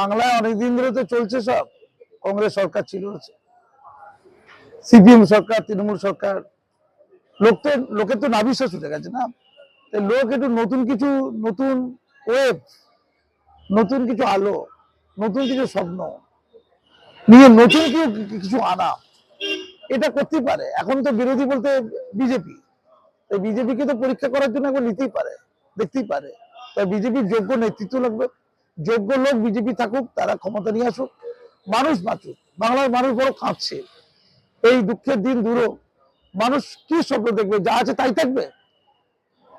বাংলায় অনেকদিন ধরে তো চলছে সব। কংগ্রেস সরকার ছিল, সিপিএম সরকার, তৃণমূল সরকার, লোকের তো নাবিশ্বাস উঠে গেছে না। লোক একটু নতুন কিছু, নতুন ওয়েব, নতুন কিছু আলো, নতুন কিছু স্বপ্ন নিয়ে নতুন কিছু আনা, এটা করতেই পারে। এখন তো বিরোধী বলতে বিজেপি, বিজেপিকে তো পরীক্ষা করার জন্য এখন নিতেই পারে, দেখতেই পারে। তাই বিজেপির যোগ্য নেতৃত্ব লাগবে, যোগ্য লোক বিজেপি থাকুক, তারা ক্ষমতা নিয়ে আসুক, মানুষ বাঁচুক। বাংলার মানুষ বড় কাঁদছে, এই দুঃখের দিন দূর। মানুষ কি স্বপ্ন দেখবে? যা আছে তাই থাকবে।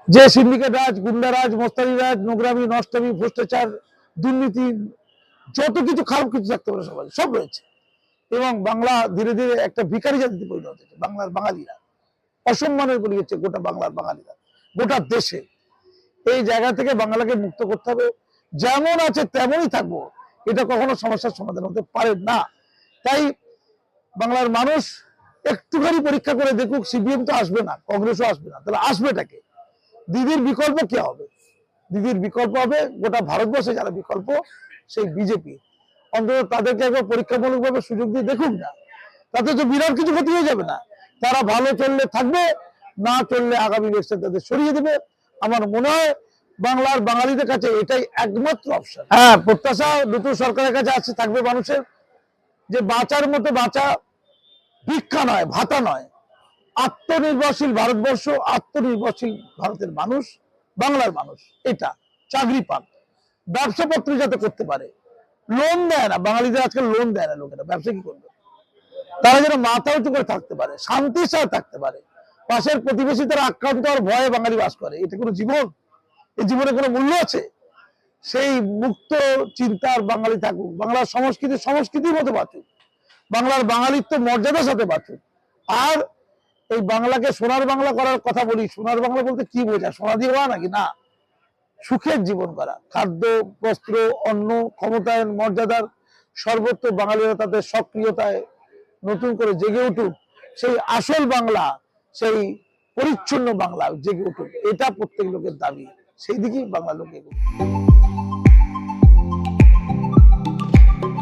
যে সিন্ডিকেট রাজ, গুন্ডা রাজ, মস্তানি রাজ, নোংরামি, নষ্টামি, ভ্রষ্টাচার, দুর্নীতি, যত কিছু খারাপ কিছু থাকতে পারে সবাই, সব রয়েছে। এবং বাংলা ধীরে ধীরে একটা ভিখারি জাতিতে পরিণত হচ্ছে। বাংলার বাঙালিরা অসম্মানের বলি হচ্ছে গোটা বাংলার বাঙালিরা, গোটা দেশে। এই জায়গা থেকে বাংলাকে মুক্ত করতে হবে। যেমন আছে তেমনই থাকবো, এটা কখনো সমস্যার সমাধান হতে পারে না। তাই বাংলার মানুষ একটুখানি পরীক্ষা করে দেখুক। সিপিএম তো আসবে না, কংগ্রেসও আসবে না, তাহলে আসবেটাকে? দিদির বিকল্প কি হবে? দিদির বিকল্প হবে গোটা ভারতবর্ষে যারা বিকল্প, সেই বিজেপি। অন্তত তাদেরকে একবার পরীক্ষামূলকভাবে সুযোগ দিয়ে দেখুক না, তাতে তো বিরাট কিছু ক্ষতি হয়ে যাবে না। তারা ভালো চললে থাকবে, না চললে আগামী ইলেকশন তাদের সরিয়ে দেবে। আমার মনে হয় বাংলার বাঙালিদের কাছে এটাই একমাত্র অপশন। হ্যাঁ, প্রত্যাশা নতুন সরকারের কাছে আছে, থাকবে মানুষের, যে বাঁচার মতো বাঁচা, ভিক্ষা নয়, ভাতা নয়, আত্মনির্ভরশীল ভারতবর্ষ, আত্মনির্ভরশীল ভারতের মানুষ, বাংলার মানুষ এটা চাকরি পান, ব্যবসাপত্র যাতে করতে পারে। লোন দেয় না বাঙালিদের, আজকাল লোন দেয় না লোকেরা, ব্যবসা কি করবে? তারা যেন মাথা উঁচু করে থাকতে পারে, শান্তির সাথে থাকতে পারে। পাশের প্রতিবেশী তারা আক্রান্ত আর ভয়ে বাঙালি বাস করে, এটা কোনো জীবন? এই জীবনে কোনো মূল্য আছে? সেই মুক্ত চিন্তার বাঙালি থাকুক, বাংলার সংস্কৃতির মতো বাঁচুক, বাংলার বাঙালিত্ব মর্যাদার সাথে বাঁচুক। আর এই বাংলাকে সোনার বাংলা করার কথা বলি। সোনার বাংলা বলতে কি বোঝা? সোনা দিয়ে করা নাকি? না, সুখের জীবন করা, খাদ্য, বস্ত্র, অন্ন, ক্ষমতায়ন, মর্যাদার সর্বত্র বাঙালিরা তাদের সক্রিয়তায় নতুন করে জেগে উঠুক। সেই আসল বাংলা, সেই পরিচ্ছন্ন বাংলা জেগে উঠুক, এটা প্রত্যেক লোকের দাবি। সেই দিকেই বাংলা লোক এগোবে।